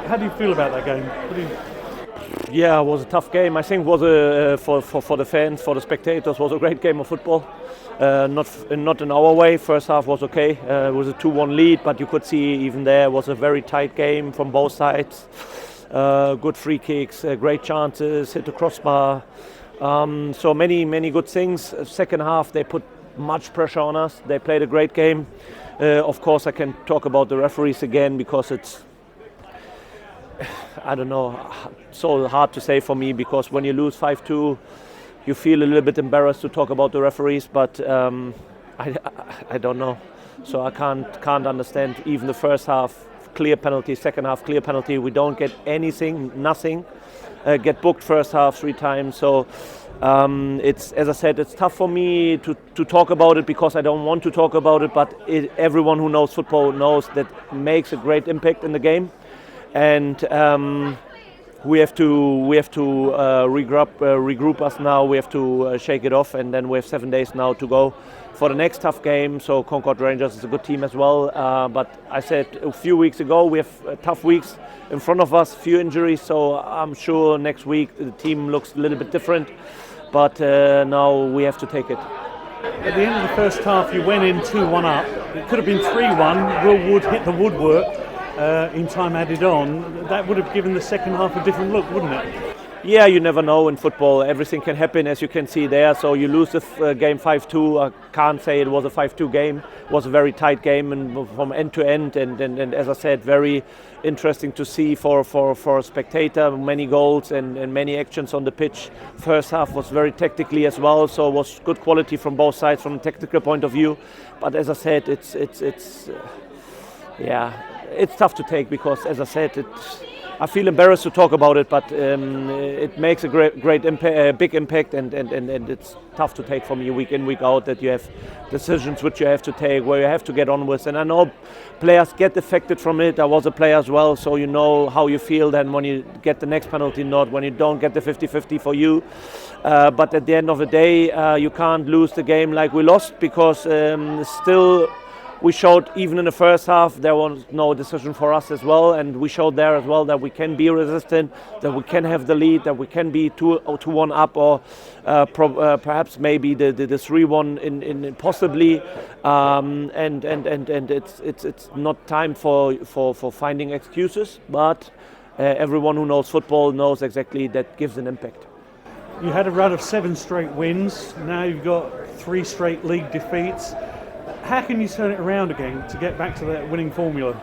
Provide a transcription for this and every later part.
How do you feel about that game? Yeah, it was a tough game. I think it was for the fans, for the spectators, was a great game of football. Not in our way. First half was okay. It was a 2-1 lead, but you could see even there was a very tight game from both sides. Good free kicks, great chances, hit the crossbar. So many good things. Second half they put much pressure on us. They played a great game. Of course, I can talk about the referees again because it's, I don't know, so hard to say for me, because when you lose 5-2, you feel a little bit embarrassed to talk about the referees, but I don't know. So I can't understand. Even the first half, clear penalty, second half, clear penalty. We don't get anything, nothing. Get booked first half 3 times. So it's, as I said, it's tough for me to talk about it because I don't want to talk about it, but everyone who knows football knows that makes a great impact in the game. And we have to regroup us now. We have to shake it off, and then we have 7 days now to go for the next tough game. So Concord Rangers is a good team as well. But I said a few weeks ago we have tough weeks in front of us, few injuries. So I'm sure next week the team looks a little bit different. But now we have to take it. At the end of the first half, you went in 2-1 up. It could have been 3-1. Will Wood hit the woodwork. In time added on, that would have given the second half a different look, wouldn't it? Yeah, you never know in football. Everything can happen, as you can see there. So you lose the game 5-2. I can't say it was a 5-2 game. It was a very tight game and from end to end. And as I said, very interesting to see for a spectator. Many goals and many actions on the pitch. First half was very tactically as well. So it was good quality from both sides from a tactical point of view. But as I said, it's tough to take because, as I said, I feel embarrassed to talk about it, but it makes a great impact, big impact, and it's tough to take from you week in, week out, that you have decisions which you have to take, where you have to get on with. And I know players get affected from it. I was a player as well, so you know how you feel then when you get the next penalty, not when you don't get the 50-50 for you. But at the end of the day, you can't lose the game like we lost, because still we showed, even in the first half, there was no decision for us as well, and we showed there as well that we can be resistant, that we can have the lead, that we can be 2-1 up, or perhaps maybe the 3-1 in possibly, and it's not time for finding excuses, but everyone who knows football knows exactly that gives an impact. You had a run of 7 straight wins. Now you've got 3 straight league defeats. How can you turn it around again to get back to that winning formula?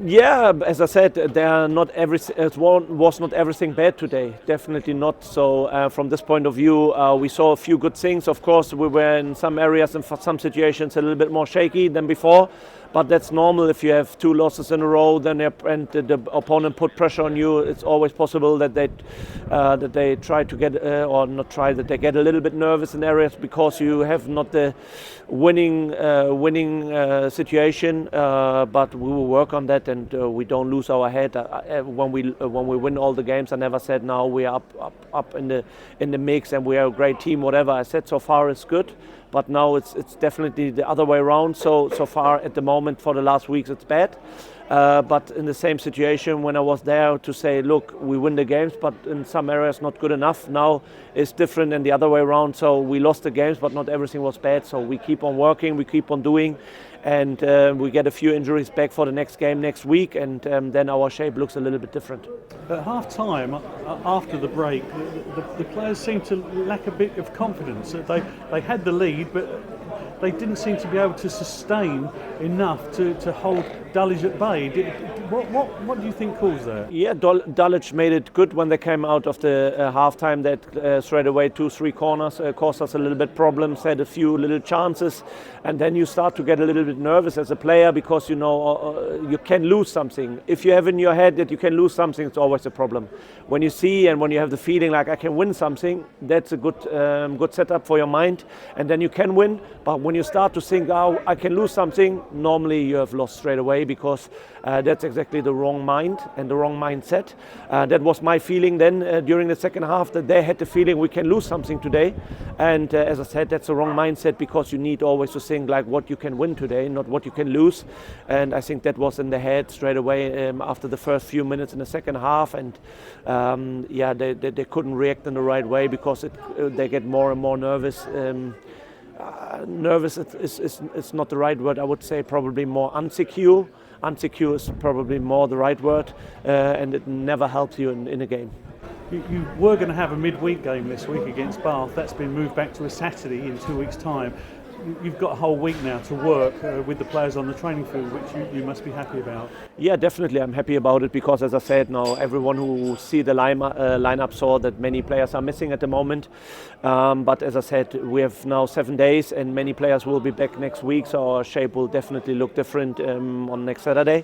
Yeah, as I said, was not everything bad today. Definitely not. So from this point of view, we saw a few good things. Of course, we were in some areas and for some situations a little bit more shaky than before. But that's normal. If you have 2 losses in a row, then the opponent put pressure on you. It's always possible that they try to get that they get a little bit nervous in areas because you have not the winning situation. But we will work on that, and we don't lose our head. When we win all the games, I never said now we are up in the mix and we are a great team. Whatever I said so far is good. But now it's definitely the other way around. So far at the moment, for the last weeks, it's bad. But in the same situation, when I was there to say, look, we win the games, but in some areas not good enough. Now it's different and the other way around. So we lost the games, but not everything was bad. So we keep on working, we keep on doing, and we get a few injuries back for the next game next week, and then our shape looks a little bit different. At half time, after the break, the players seemed to lack a bit of confidence. They had the lead, but they didn't seem to be able to sustain enough to hold Dulwich at bay. What do you think caused that? Yeah, Dulwich made it good when they came out of the half-time. That straight away 2-3 corners caused us a little bit problems, had a few little chances, and then you start to get a little bit nervous as a player because you know you can lose something. If you have in your head that you can lose something, it's always a problem. When you see and when you have the feeling like I can win something, that's a good setup for your mind, and then you can win. But when you start to think, oh, I can lose something, normally you have lost straight away, because that's exactly the wrong mind and the wrong mindset. That was my feeling then during the second half, that they had the feeling we can lose something today. And as I said, that's the wrong mindset, because you need always to think like what you can win today. say, not what you can lose. And I think that was in the head straight away after the first few minutes in the second half. And they couldn't react in the right way because they get more and more nervous. Nervous is not the right word. I would say probably more unsecure. Unsecure is probably more the right word, and it never helps you in a game. You were going to have a midweek game this week against Bath. That's been moved back to a Saturday in 2 weeks' time. You've got a whole week now to work with the players on the training field, which you must be happy about. Yeah, definitely I'm happy about it because, as I said, now everyone who see the lineup saw that many players are missing at the moment. But as I said, we have now 7 days and many players will be back next week, so our shape will definitely look different on next Saturday.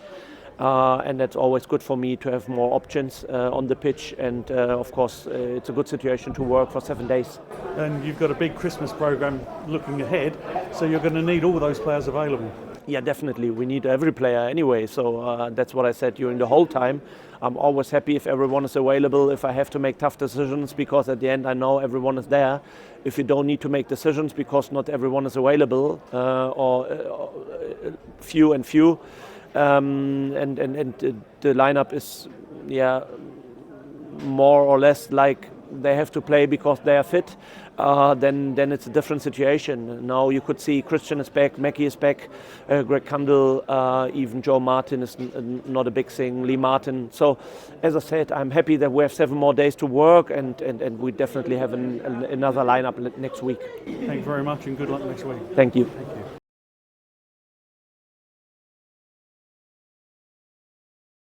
And that's always good for me to have more options on the pitch, and of course it's a good situation to work for 7 days. And you've got a big Christmas programme looking ahead, so you're going to need all those players available. Yeah, definitely. We need every player anyway, so that's what I said during the whole time. I'm always happy if everyone is available, if I have to make tough decisions, because at the end I know everyone is there. If you don't need to make decisions because not everyone is available, or few, and the lineup is more or less like they have to play because they are fit, then it's a different situation. Now you could see Christian is back, Mackie is back, Greg Cundall, even Joe Martin is not a big thing, Lee Martin. So as I said, I'm happy that we have 7 more days to work, and we definitely have another lineup next week. Thank you very much and good luck next week. Thank you. Thank you.